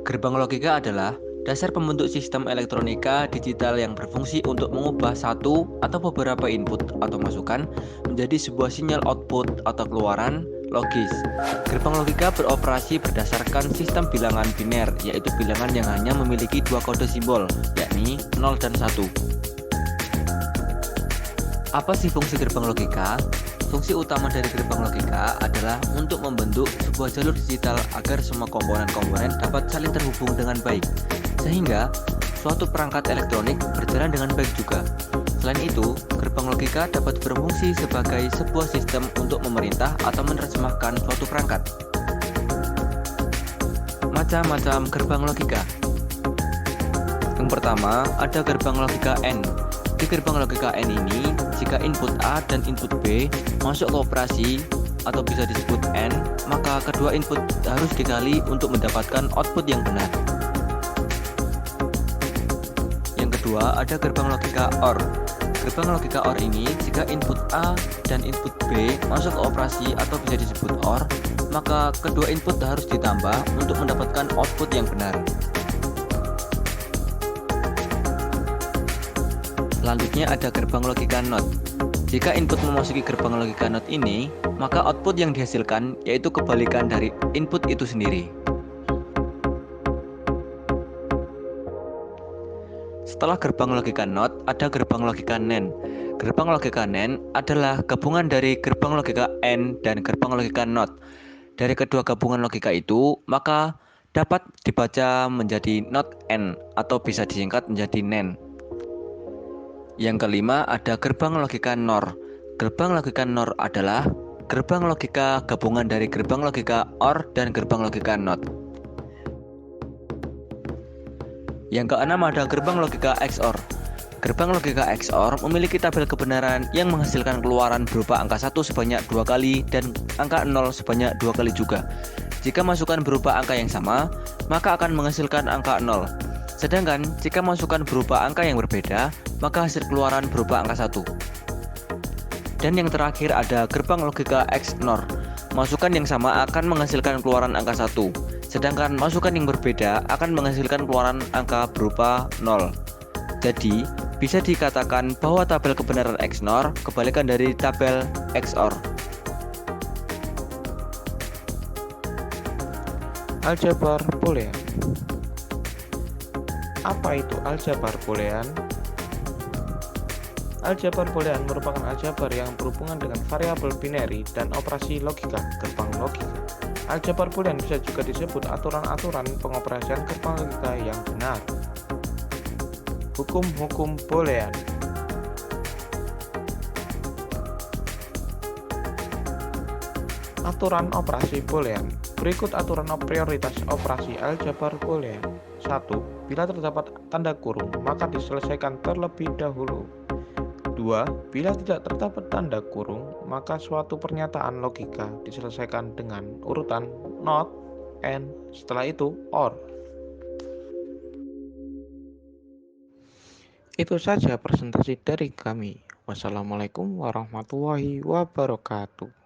Gerbang logika adalah dasar pembentuk sistem elektronika digital yang berfungsi untuk mengubah satu atau beberapa input atau masukan menjadi sebuah sinyal output atau keluaran logis. Gerbang logika beroperasi berdasarkan sistem bilangan biner, yaitu bilangan yang hanya memiliki dua kode simbol, yakni 0 dan 1. Apa sih fungsi gerbang logika? Fungsi utama dari gerbang logika adalah untuk membentuk sebuah jalur digital agar semua komponen-komponen dapat saling terhubung dengan baik, sehingga suatu perangkat elektronik berjalan dengan baik juga. Selain itu, gerbang logika dapat berfungsi sebagai sebuah sistem untuk memerintah atau menerjemahkan suatu perangkat. Macam-macam gerbang logika. Yang pertama, ada gerbang logika N. Di gerbang logika N ini, jika input A dan input B masuk ke operasi atau bisa disebut AND, maka kedua input harus dikali untuk mendapatkan output yang benar. Yang kedua, ada gerbang logika OR. Gerbang logika OR ini, jika input A dan input B masuk ke operasi atau bisa disebut OR, maka kedua input harus ditambah untuk mendapatkan output yang benar. Selanjutnya ada gerbang logika NOT. Jika input memasuki gerbang logika NOT ini, maka output yang dihasilkan yaitu kebalikan dari input itu sendiri. Setelah gerbang logika NOT, ada gerbang logika NAND. Gerbang logika NAND adalah gabungan dari gerbang logika AND dan gerbang logika NOT. Dari kedua gabungan logika itu, maka dapat dibaca menjadi NOT AND atau bisa disingkat menjadi NAND. Yang kelima ada gerbang logika NOR. Gerbang logika NOR adalah gerbang logika gabungan dari gerbang logika OR dan gerbang logika NOT. Yang keenam ada gerbang logika XOR. Gerbang logika XOR memiliki tabel kebenaran yang menghasilkan keluaran berupa angka 1 sebanyak 2 kali dan angka 0 sebanyak 2 kali juga. Jika masukan berupa angka yang sama, maka akan menghasilkan angka 0. Sedangkan jika masukan berupa angka yang berbeda, maka hasil keluaran berupa angka 1. Dan yang terakhir ada gerbang logika XNOR. Masukan yang sama akan menghasilkan keluaran angka 1, sedangkan masukan yang berbeda akan menghasilkan keluaran angka berupa 0. Jadi, bisa dikatakan bahwa tabel kebenaran XNOR kebalikan dari tabel XOR. Aljabar Boolean. Apa itu aljabar Boolean? Aljabar Boolean merupakan aljabar yang berhubungan dengan variabel binary dan operasi logika gerbang logika. Aljabar Boolean bisa juga disebut aturan-aturan pengoperasian gerbang logika yang benar. Hukum-hukum Boolean. Aturan operasi Boolean. Berikut aturan prioritas operasi aljabar Boolean. 1. Bila terdapat tanda kurung, maka diselesaikan terlebih dahulu. 2. Bila tidak terdapat tanda kurung, maka suatu pernyataan logika diselesaikan dengan urutan NOT, AND, setelah itu OR. Itu saja presentasi dari kami. Wassalamualaikum warahmatullahi wabarakatuh.